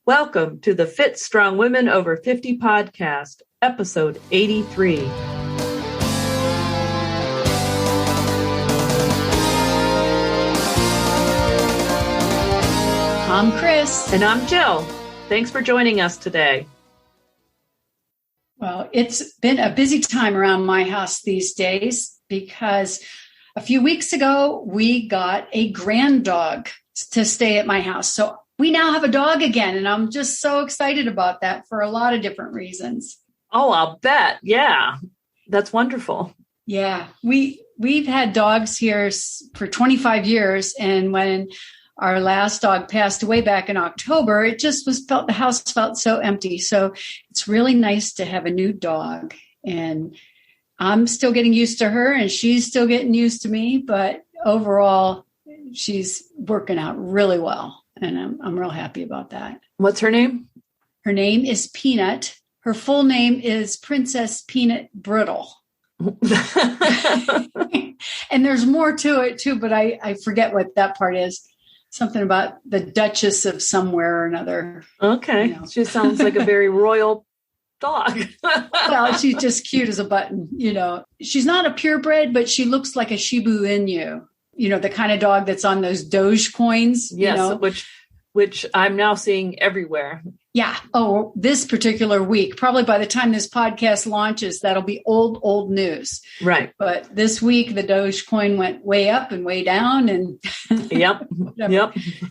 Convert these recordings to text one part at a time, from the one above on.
Welcome to the Fit Strong Women Over 50 podcast, episode 83. I'm Chris. And I'm Jill. Thanks for joining us today. Well, it's been a busy time around my house these days because a few weeks ago, we got a grand dog to stay at my house. So we now have a dog again, and I'm just so excited about that for a lot of different reasons. Oh, I'll bet. Yeah, that's wonderful. Yeah, we've had dogs here for 25 years, and when our last dog passed away back in October, it just the house felt so empty. So it's really nice to have a new dog, and I'm still getting used to her, and she's still getting used to me. But overall, she's working out really well. And I'm real happy about that. What's her name? Her name is Peanut. Her full name is Princess Peanut Brittle. And there's more to it too, but I forget what that part is. Something about the Duchess of somewhere or another. Okay. You know. She sounds like a very royal dog. Well, she's just cute as a button. You know, she's not a purebred, but she looks like a Shiba Inu. You know, the kind of dog that's on those Doge coins. Yes, you know? which I'm now seeing everywhere. Yeah. Oh, this particular week, probably by the time this podcast launches, that'll be old news. Right. But this week, the Doge coin went way up and way down. And Yep.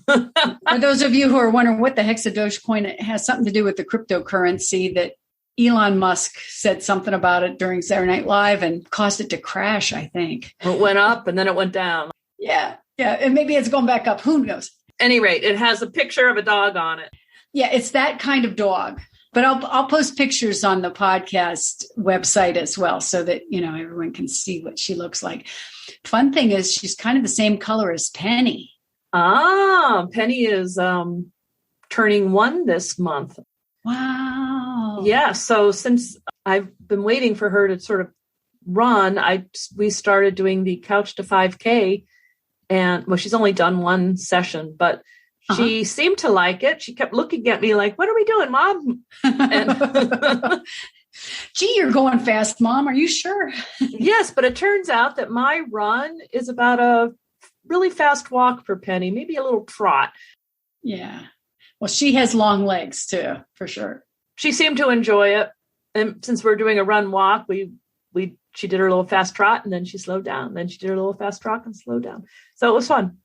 For those of you who are wondering what the heck's a Doge coin, it has something to do with the cryptocurrency that Elon Musk said something about it during Saturday Night Live and caused it to crash, I think. It went up and then it went down. Yeah. And maybe it's going back up. Who knows? Any rate, it has a picture of a dog on it. Yeah, it's that kind of dog. But I'll post pictures on the podcast website as well so that, you know, everyone can see what she looks like. Fun thing is she's kind of the same color as Penny. Ah, Penny is turning 1 this month. Wow. Yeah. So since I've been waiting for her to sort of run, we started doing the Couch to 5K, and well, she's only done one session, but she seemed to like it. She kept looking at me like, "What are we doing, Mom?" And gee, you're going fast, Mom. Are you sure? Yes, but it turns out that my run is about a really fast walk for Penny, maybe a little trot. Yeah. Well, she has long legs too, for sure. She seemed to enjoy it. And since we're doing a run walk, she did her little fast trot and then she slowed down. Then she did her little fast trot and slowed down. So it was fun.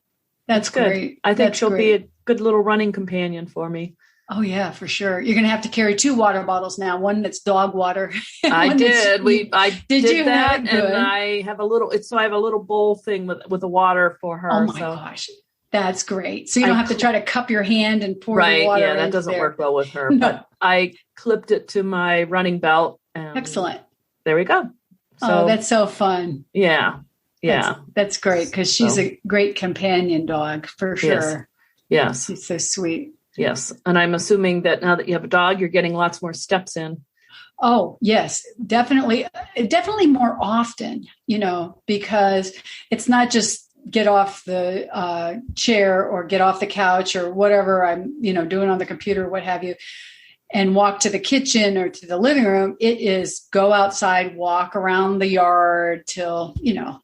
That's good. Great. I think she'll be a good little running companion for me. Oh yeah, for sure. You're going to have to carry 2 water bottles now. One that's dog water. I did. I did that, and I have a little. I have a little bowl thing with the water for her. Oh my gosh, that's great. So you don't have to try to cup your hand and pour the water. Yeah, that doesn't work well with her. No. But I clipped it to my running belt. And excellent. There we go. So, that's so fun. Yeah. Yeah. That's great because she's a great companion dog for sure. Yes. She's so sweet. Yes. And I'm assuming that now that you have a dog, you're getting lots more steps in. Oh, yes, definitely. Definitely more often, you know, because it's not just get off the chair or get off the couch or whatever I'm, you know, doing on the computer, what have you, and walk to the kitchen or to the living room. It is go outside, walk around the yard till, you know,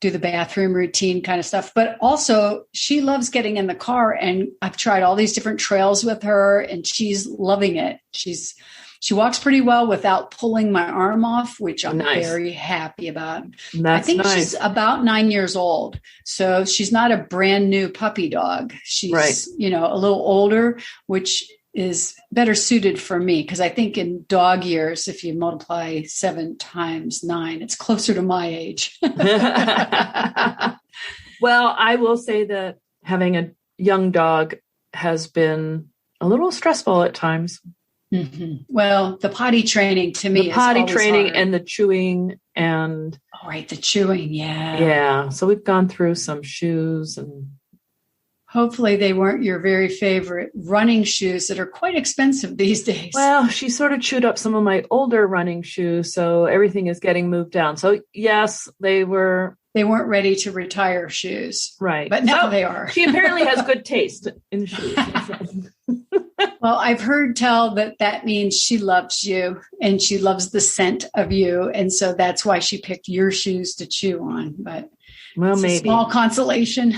do the bathroom routine kind of stuff. But also she loves getting in the car, and I've tried all these different trails with her and she's loving it. She walks pretty well without pulling my arm off, which I'm very happy about. I think she's about 9 years old. So she's not a brand new puppy dog. She's, you know, a little older, which is better suited for me because I think in dog years, if you multiply 7 times 9, it's closer to my age. Well, I will say that having a young dog has been a little stressful at times. Mm-hmm. Well, the potty training to me is potty training hard. And the chewing and the chewing. Yeah. Yeah. So we've gone through some shoes and hopefully they weren't your very favorite running shoes that are quite expensive these days. Well, she sort of chewed up some of my older running shoes, so everything is getting moved down. So yes, they weren't ready to retire shoes. Right. But now they are. She apparently has good taste in shoes. Well, I've heard tell that means she loves you and she loves the scent of you. And so that's why she picked your shoes to chew on. But well, it's maybe a small consolation.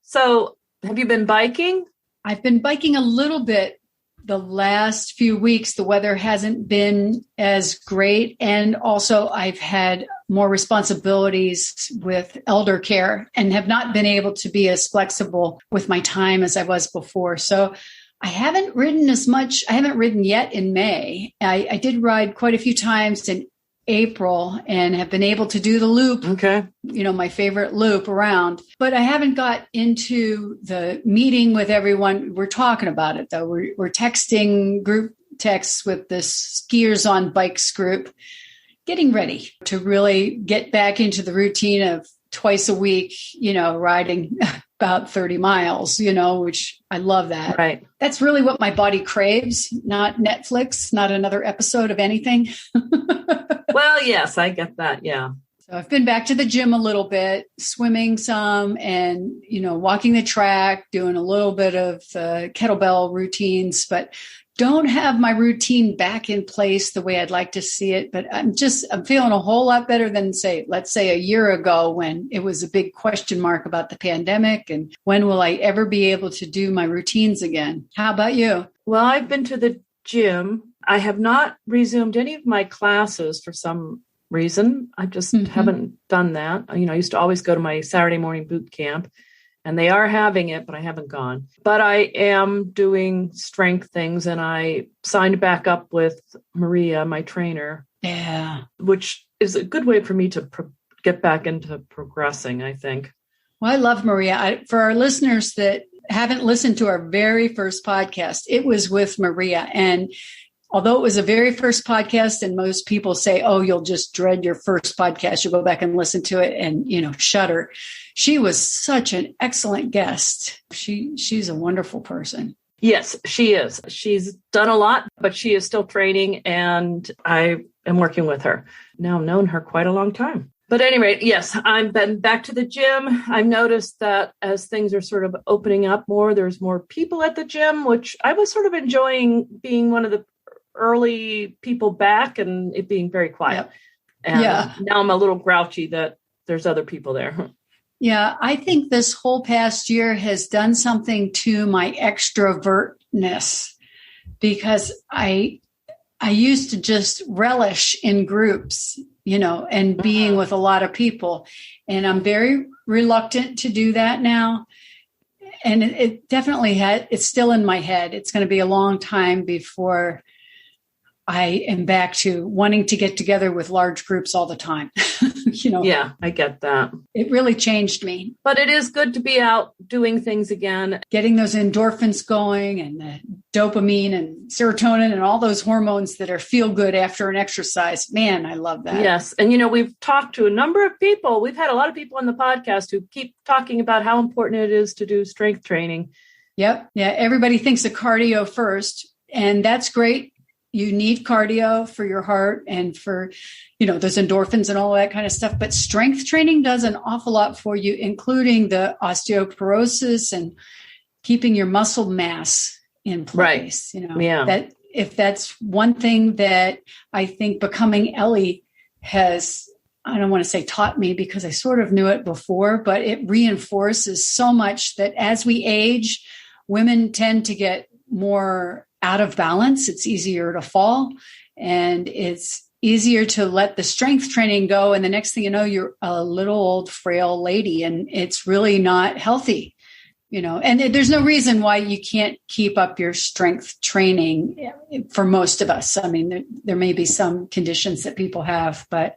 So have you been biking? I've been biking a little bit the last few weeks. The weather hasn't been as great. And also I've had more responsibilities with elder care and have not been able to be as flexible with my time as I was before. So I haven't ridden as much. I haven't ridden yet in May. I did ride quite a few times in April and have been able to do the loop. Okay. My favorite loop around, but I haven't got into the meeting with everyone. We're talking about it though. We're texting group texts with this Skiers on Bikes group, getting ready to really get back into the routine of twice a week, riding about 30 miles, which I love that. Right. That's really what my body craves, not Netflix, not another episode of anything. Well, yes, I get that. Yeah. So I've been back to the gym a little bit, swimming some and, walking the track, doing a little bit of kettlebell routines, but don't have my routine back in place the way I'd like to see it. But I'm feeling a whole lot better than let's say a year ago when it was a big question mark about the pandemic and when will I ever be able to do my routines again? How about you? Well, I've been to the gym. I have not resumed any of my classes for some reason. I just haven't done that. I used to always go to my Saturday morning boot camp. And they are having it, but I haven't gone. But I am doing strength things, and I signed back up with Maria, my trainer. Yeah. Which is a good way for me to get back into progressing, I think. Well, I love Maria. For our listeners that haven't listened to our very first podcast, it was with Maria. And although it was a very first podcast and most people say, oh, you'll just dread your first podcast, you'll go back and listen to it and, shudder. She was such an excellent guest. She's a wonderful person. Yes, she is. She's done a lot, but she is still training and I am working with her. Now I've known her quite a long time. But at any rate, yes, I've been back to the gym. I've noticed that as things are sort of opening up more, there's more people at the gym, which I was sort of enjoying being one of the early people back and it being very quiet. Yep. And now I'm a little grouchy that there's other people there. Yeah, I think this whole past year has done something to my extrovertness because I used to just relish in groups, and being with a lot of people. And I'm very reluctant to do that now. And it definitely it's still in my head. It's going to be a long time before I am back to wanting to get together with large groups all the time. Yeah, I get that. It really changed me. But it is good to be out doing things again. Getting those endorphins going and the dopamine and serotonin and all those hormones that are feel good after an exercise. Man, I love that. Yes. And, we've talked to a number of people. We've had a lot of people on the podcast who keep talking about how important it is to do strength training. Yep. Yeah. Everybody thinks of cardio first, and that's great. You need cardio for your heart and for, those endorphins and all that kind of stuff. But strength training does an awful lot for you, including the osteoporosis and keeping your muscle mass in place. Right. That if that's one thing that I think becoming Ellie has, I don't want to say taught me because I sort of knew it before, but it reinforces so much that as we age, women tend to get more out of balance. It's easier to fall and it's easier to let the strength training go. And the next thing you know, you're a little old, frail lady and it's really not healthy, and there's no reason why you can't keep up your strength training for most of us. I mean, there may be some conditions that people have, but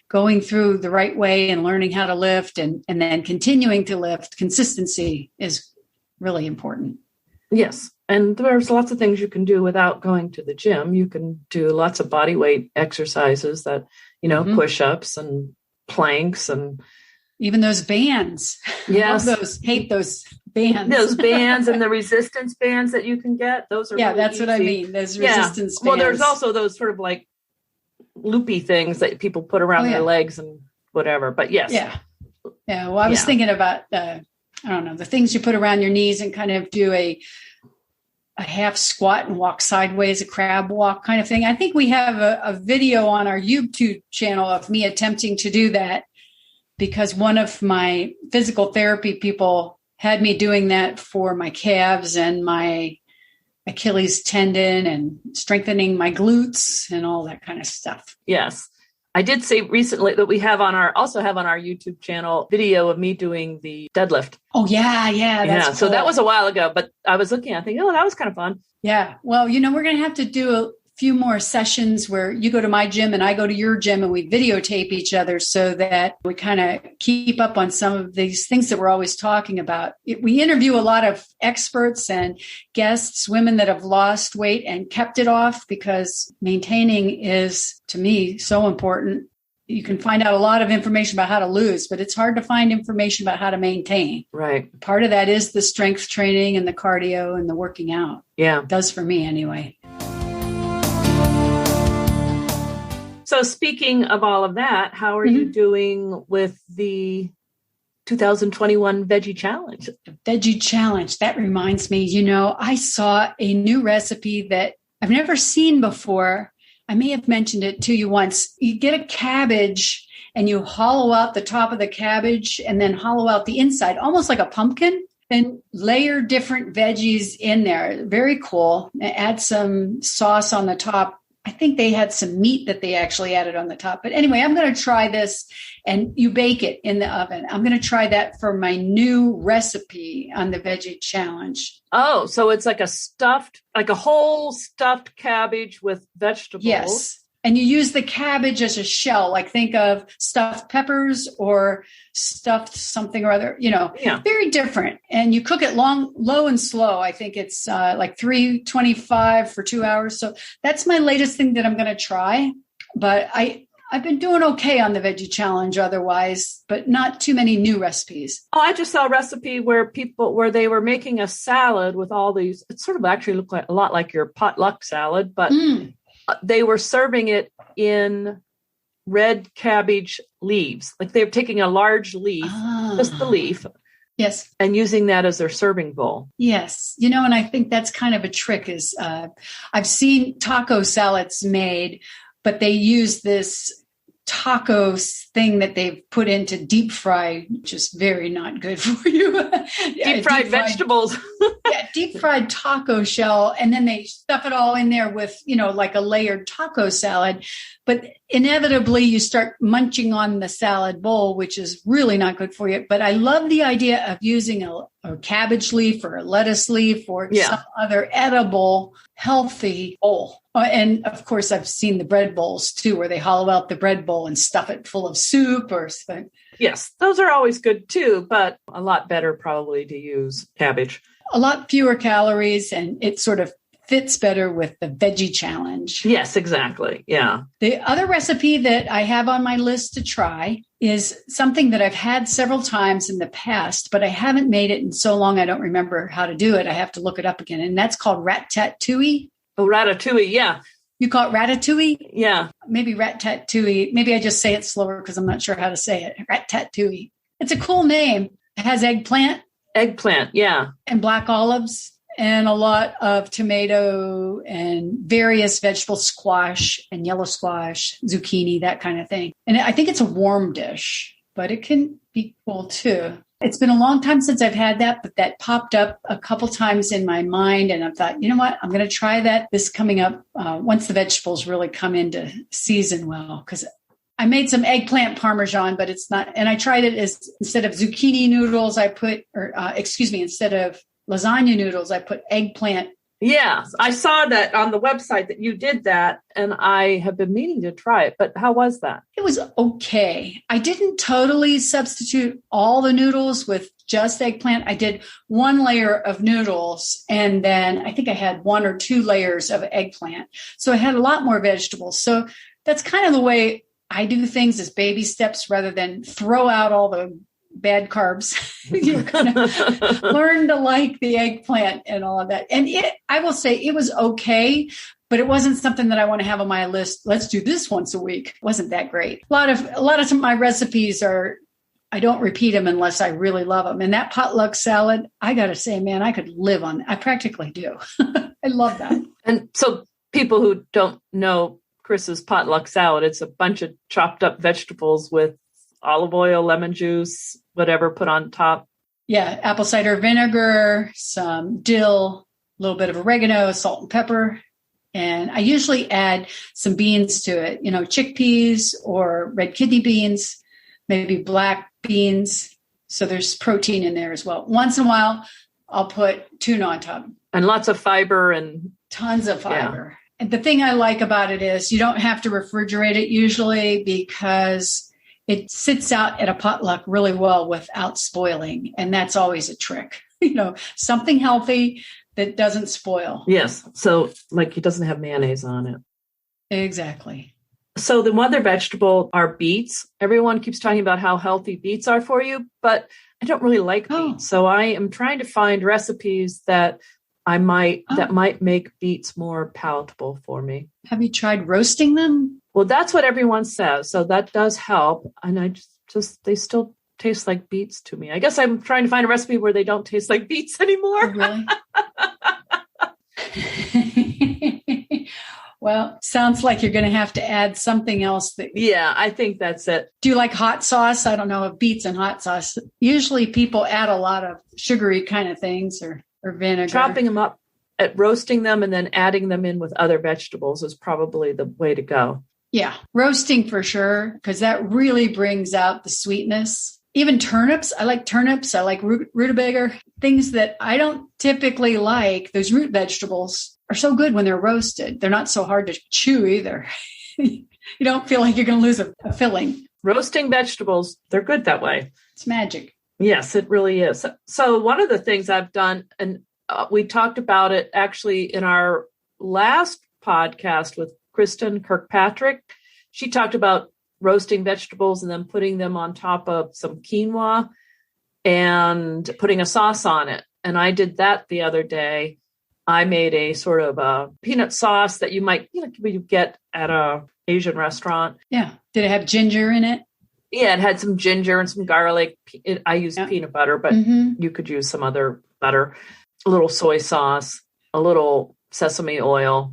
going through the right way and learning how to lift and then continuing to lift, consistency is really important. Yes. And there's lots of things you can do without going to the gym. You can do lots of body weight exercises that, push-ups and planks and even those bands. Yes. Hate those bands. Those bands and the resistance bands that you can get. Those are really that's easy. what I mean. Those resistance bands. Well, there's also those sort of like loopy things that people put around their legs and whatever. But yes. Yeah. Yeah. Well, I was thinking about the things you put around your knees and kind of do a a half squat and walk sideways, a crab walk kind of thing. I think we have a video on our YouTube channel of me attempting to do that because one of my physical therapy people had me doing that for my calves and my Achilles tendon and strengthening my glutes and all that kind of stuff. Yes. I did say recently that we also have on our YouTube channel video of me doing the deadlift. Oh, yeah. That's cool. So that was a while ago, but I was looking, I think, that was kind of fun. Yeah. Well, we're going to have to do a few more sessions where you go to my gym and I go to your gym and we videotape each other so that we kind of keep up on some of these things that we're always talking about. We interview a lot of experts and guests, women that have lost weight and kept it off because maintaining is, to me, so important. You can find out a lot of information about how to lose, but it's hard to find information about how to maintain. Right. Part of that is the strength training and the cardio and the working out. Yeah. It does for me anyway. So speaking of all of that, how are you doing with the 2021 Veggie Challenge? The Veggie Challenge. That reminds me, I saw a new recipe that I've never seen before. I may have mentioned it to you once. You get a cabbage and you hollow out the top of the cabbage and then hollow out the inside, almost like a pumpkin, and layer different veggies in there. Very cool. Add some sauce on the top. I think they had some meat that they actually added on the top. But anyway, I'm going to try this, and you bake it in the oven. I'm going to try that for my new recipe on the Veggie Challenge. Oh, so it's like a whole stuffed cabbage with vegetables. Yes. And you use the cabbage as a shell, like think of stuffed peppers or stuffed something or other, very different. And you cook it low and slow. I think it's like 325 for 2 hours. So that's my latest thing that I'm going to try. But I've been doing okay on the Veggie Challenge otherwise, but not too many new recipes. Oh, I just saw a recipe where they were making a salad with all these. It sort of actually looked like a lot like your potluck salad, but they were serving it in red cabbage leaves. Like they're taking a large leaf, just the leaf. Yes. And using that as their serving bowl. Yes. And I think that's kind of a trick is I've seen taco salads made, but they use this taco thing that they've put into deep fry, which is very not good for you. Deep fried vegetables. Deep fried taco shell. And then they stuff it all in there with, like a layered taco salad. But inevitably you start munching on the salad bowl, which is really not good for you. But I love the idea of using a cabbage leaf or a lettuce leaf or some other edible, healthy bowl. And of course, I've seen the bread bowls too, where they hollow out the bread bowl and stuff it full of soup or something. Yes, those are always good too, but a lot better probably to use cabbage. A lot fewer calories, and it sort of fits better with the Veggie Challenge. Yes, exactly. Yeah. The other recipe that I have on my list to try is something that I've had several times in the past, but I haven't made it in so long I don't remember how to do it. I have to look it up again, and that's called Ratatouille. Oh, Ratatouille, yeah. You call it Ratatouille? Yeah. Maybe Ratatouille. Maybe I just say it slower because I'm not sure how to say it. Ratatouille. It's a cool name. It has eggplant. Eggplant, yeah. And black olives and a lot of tomato and various vegetables, squash and yellow squash, zucchini, that kind of thing. And I think it's a warm dish, but it can be cool too. It's been a long time since I've had that, but that popped up a couple times in my mind. And I thought, you know what, I'm going to try that this coming up once the vegetables really come into season well, because I made some eggplant parmesan, but it's not. And I tried it as instead of zucchini noodles, instead of lasagna noodles, I put eggplant. Yeah, I saw that on the website that you did that, and I have been meaning to try it. But how was that? It was okay. I didn't totally substitute all the noodles with just eggplant. I did one layer of noodles, and then I think I had 1 or 2 layers of eggplant. So I had a lot more vegetables. So that's kind of the way I do things, as baby steps rather than throw out all the bad carbs. You kind of learn to like the eggplant and all of that. And I will say it was okay, but it wasn't something that I want to have on my list. Let's do this once a week. It wasn't that great. A lot of my recipes are I don't repeat them unless I really love them. And that potluck salad, I got to say, man, I could live on. I practically do. I love that. And so people who don't know Chris's potluck salad, it's a bunch of chopped up vegetables with olive oil, lemon juice, whatever put on top. Yeah, apple cider vinegar, some dill, a little bit of oregano, salt and pepper. And I usually add some beans to it, chickpeas or red kidney beans, maybe black beans. So there's protein in there as well. Once in a while, I'll put tuna on top. And lots of fiber and tons of fiber. Yeah. And the thing I like about it is you don't have to refrigerate it usually because it sits out at a potluck really well without spoiling. And that's always a trick, something healthy that doesn't spoil. Yes. So like it doesn't have mayonnaise on it. Exactly. So the other vegetable are beets. Everyone keeps talking about how healthy beets are for you, but I don't really like beets. So I am trying to find recipes that that might make beets more palatable for me. Have you tried roasting them? Well, that's what everyone says. So that does help. And I they still taste like beets to me. I guess I'm trying to find a recipe where they don't taste like beets anymore. Oh, really? Well, sounds like you're going to have to add something else. Yeah, I think that's it. Do you like hot sauce? I don't know if beets and hot sauce. Usually people add a lot of sugary kind of things or vinegar. Chopping them up, roasting them, and then adding them in with other vegetables is probably the way to go. Yeah, roasting for sure, because that really brings out the sweetness. Even turnips. I like turnips. I like rutabaga. Things that I don't typically like, those root vegetables, are so good when they're roasted. They're not so hard to chew either. You don't feel like you're going to lose a filling. Roasting vegetables, they're good that way. It's magic. Yes, it really is. So one of the things I've done, and we talked about it actually in our last podcast with Kristen Kirkpatrick, she talked about roasting vegetables and then putting them on top of some quinoa and putting a sauce on it. And I did that the other day. I made a sort of a peanut sauce that you might you get at a Asian restaurant. Yeah. Did it have ginger in it? Yeah, it had some ginger and some garlic. I used peanut butter, but you could use some other butter. A little soy sauce, a little sesame oil,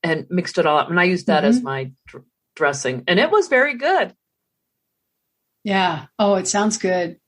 and mixed it all up. And I used that as my dressing. And it was very good. Yeah. Oh, it sounds good.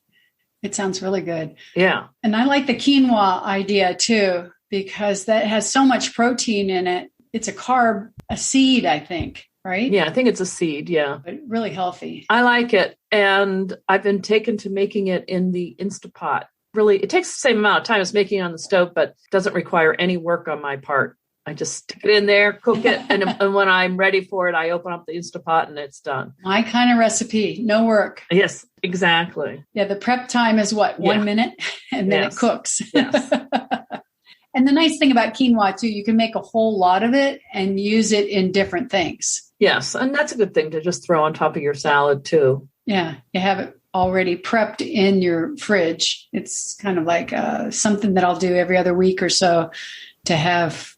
It sounds really good. Yeah. And I like the quinoa idea too, because that has so much protein in it. It's a seed, I think. Right? Yeah, I think it's a seed. Yeah. But really healthy. I like it. And I've been taken to making it in the Instapot. Really, it takes the same amount of time as making it on the stove, but doesn't require any work on my part. I just stick it in there, cook it. And when I'm ready for it, I open up the Instapot and it's done. My kind of recipe. No work. Yes, exactly. Yeah. The prep time is what? 1 minute? And then it cooks. Yes. And the nice thing about quinoa too, you can make a whole lot of it and use it in different things. Yes. And that's a good thing to just throw on top of your salad too. Yeah. You have it already prepped in your fridge. It's kind of like something that I'll do every other week or so to have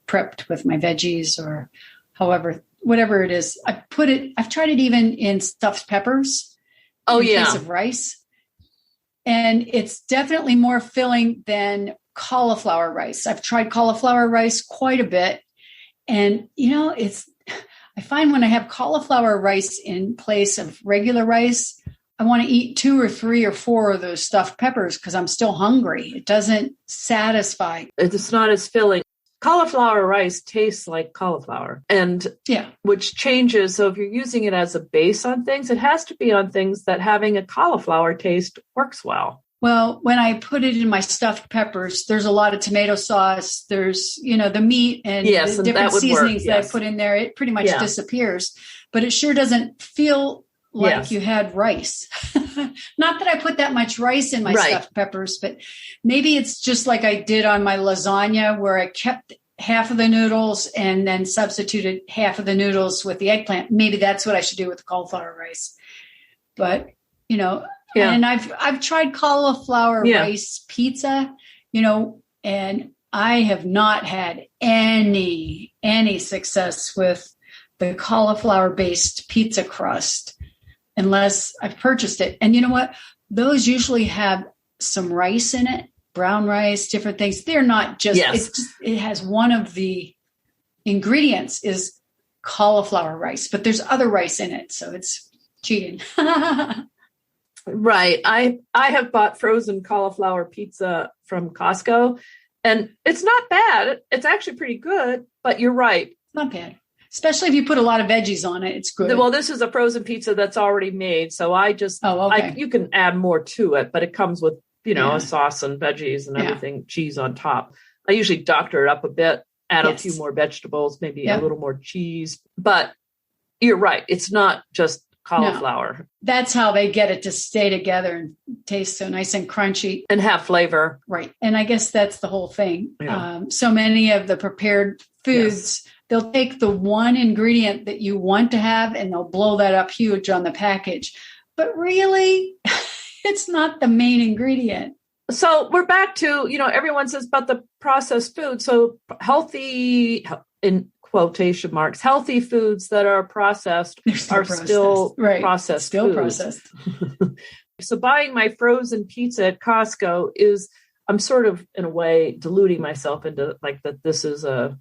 prepped with my veggies or whatever it is. I've tried it even in stuffed peppers. In place of rice. And it's definitely more filling than cauliflower rice. I've tried cauliflower rice quite a bit. And, I find when I have cauliflower rice in place of regular rice, I want to eat 2 or 3 or 4 of those stuffed peppers because I'm still hungry. It doesn't satisfy. It's not as filling. Cauliflower rice tastes like cauliflower, and which changes. So if you're using it as a base on things, it has to be on things that having a cauliflower taste works well. Well, when I put it in my stuffed peppers, there's a lot of tomato sauce. There's, the meat and the different seasonings that I put in there. It pretty much disappears, but it sure doesn't feel like you had rice. Not that I put that much rice in my stuffed peppers, but maybe it's just like I did on my lasagna where I kept half of the noodles and then substituted half of the noodles with the eggplant. Maybe that's what I should do with the cauliflower rice. But, and I've tried cauliflower rice pizza, and I have not had any success with the cauliflower based pizza crust. unless I've purchased it. And you know what? Those usually have some rice in it, brown rice, different things. They're not just, it has one of the ingredients is cauliflower rice, but there's other rice in it. So it's cheating. Right. I have bought frozen cauliflower pizza from Costco, and it's not bad. It's actually pretty good, but you're right. It's not bad. Especially if you put a lot of veggies on it, it's good. Well, this is a frozen pizza that's already made. So I just, you can add more to it, but it comes with, a sauce and veggies and everything, cheese on top. I usually doctor it up a bit, add a few more vegetables, maybe a little more cheese, but you're right. It's not just cauliflower. No, that's how they get it to stay together and taste so nice and crunchy. And have flavor. Right. And I guess that's the whole thing. Yeah. So many of the prepared foods, they'll take the one ingredient that you want to have and they'll blow that up huge on the package. But really, it's not the main ingredient. So we're back to, everyone says about the processed food. So healthy, in quotation marks, healthy foods that are processed are still processed. Still processed. So buying my frozen pizza at Costco I'm sort of in a way deluding myself into like that this is a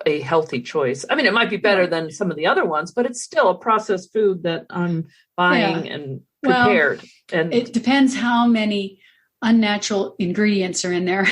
healthy choice. I mean, it might be better than some of the other ones, but it's still a processed food that I'm buying and prepared. Well, and it depends how many unnatural ingredients are in there,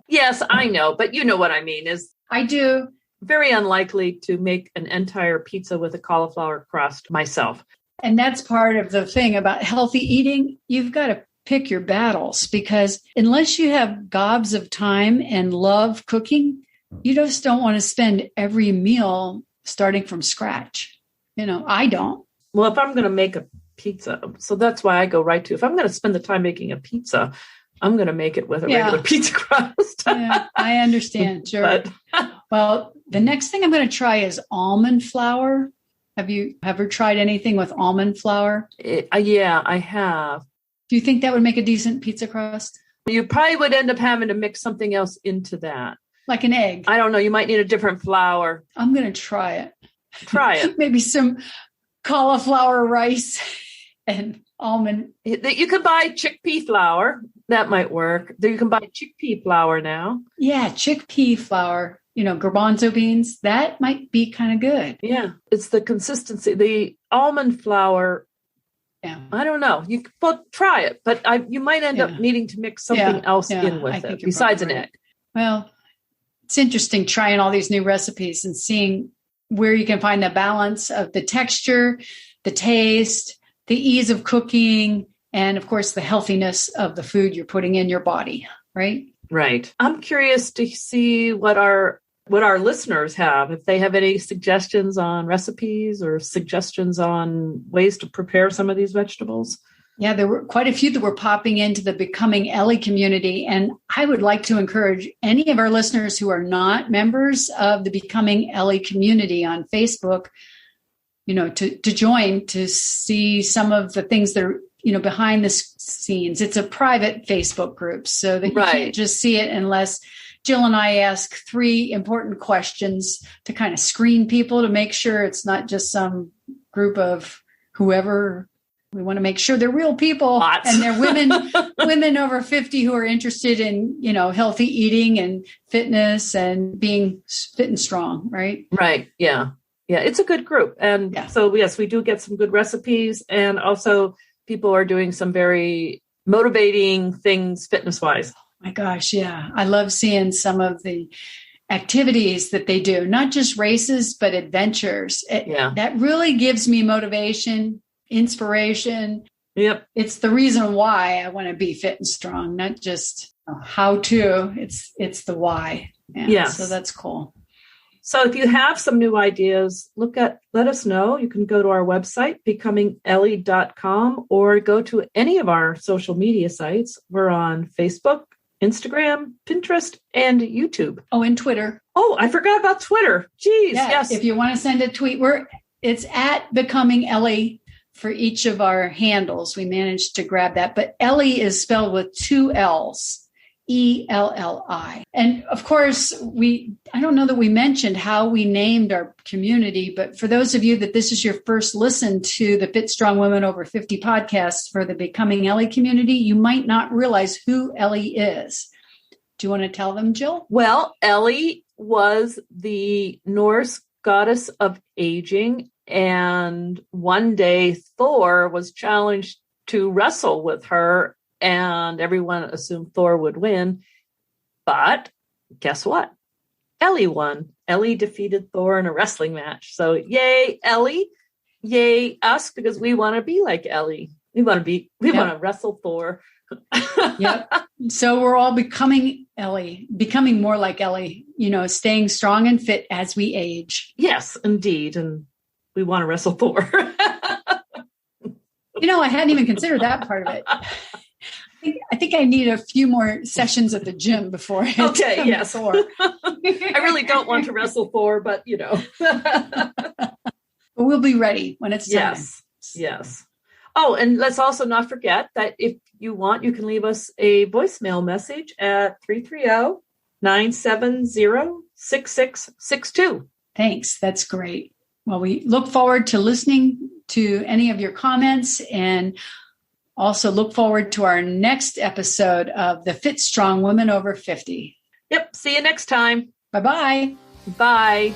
Yes, I know, but you know what I mean is I do. Very unlikely to make an entire pizza with a cauliflower crust myself. And that's part of the thing about healthy eating. You've got to pick your battles because unless you have gobs of time and love cooking, you just don't want to spend every meal starting from scratch. I don't. Well, if I'm going to make a pizza, so that's why I go right to, if I'm going to spend the time making a pizza, I'm going to make it with a regular pizza crust. I understand. Sure. Well, the next thing I'm going to try is almond flour. Have you ever tried anything with almond flour? Yeah, I have. Do you think that would make a decent pizza crust? You probably would end up having to mix something else into that. Like an egg? I don't know. You might need a different flour. I'm going to try it. Try it. Maybe some cauliflower rice and almond. You could buy chickpea flour. That might work. You can buy chickpea flour now. Yeah, chickpea flour. Garbanzo beans. That might be kind of good. Yeah, it's the consistency. The almond flour. Yeah, I don't know. Try it, but you might end up needing to mix something else in with it besides an egg. Well, it's interesting trying all these new recipes and seeing where you can find the balance of the texture, the taste, the ease of cooking, and of course, the healthiness of the food you're putting in your body, right? Right. I'm curious to see what our listeners have, if they have any suggestions on recipes or suggestions on ways to prepare some of these vegetables. Yeah, there were quite a few that were popping into the Becoming Ellie community. And I would like to encourage any of our listeners who are not members of the Becoming Ellie community on Facebook, to join to see some of the things that are, behind the scenes. It's a private Facebook group, so that you can't just see it unless Jill and I ask 3 important questions to kind of screen people to make sure it's not just some group of whoever. We want to make sure they're real people and they're women over 50 who are interested in, healthy eating and fitness and being fit and strong. Right. Right. Yeah. Yeah. It's a good group. And so, yes, we do get some good recipes, and also people are doing some very motivating things fitness wise. My gosh. Yeah. I love seeing some of the activities that they do, not just races, but adventures. That really gives me motivation, inspiration. Yep. It's the reason why I want to be fit and strong, not just how to, it's the why. Yes. So that's cool. So if you have some new ideas, let us know. You can go to our website, becomingellie.com, or go to any of our social media sites. We're on Facebook, Instagram, Pinterest, and YouTube. Oh, and Twitter. Oh, I forgot about Twitter. Jeez. Yes. If you want to send a tweet, it's at Becoming Ellie for each of our handles. We managed to grab that, but Ellie is spelled with 2 L's. Elli. And of course, I don't know that we mentioned how we named our community, but for those of you that this is your first listen to the Fit Strong Women Over 50 podcast for the Becoming Ellie community, you might not realize who Ellie is. Do you want to tell them, Jill? Well, Ellie was the Norse goddess of aging. And one day Thor was challenged to wrestle with her, and everyone assumed Thor would win. But guess what? Ellie won. Ellie defeated Thor in a wrestling match. So yay, Ellie. Yay, us, because we want to be like Ellie. We want to wrestle Thor. Yep. So we're all becoming Ellie, becoming more like Ellie, staying strong and fit as we age. Yes, indeed. And we want to wrestle Thor. I hadn't even considered that part of it. I think I need a few more sessions at the gym before I yes. Thor. I really don't want to wrestle Thor, but But we'll be ready when it's time. Yes. Oh, and let's also not forget that if you want, you can leave us a voicemail message at 330-970-6662. Thanks. That's great. Well, we look forward to listening to any of your comments, and also look forward to our next episode of the Fit Strong Women Over 50. Yep. See you next time. Bye-bye. Bye.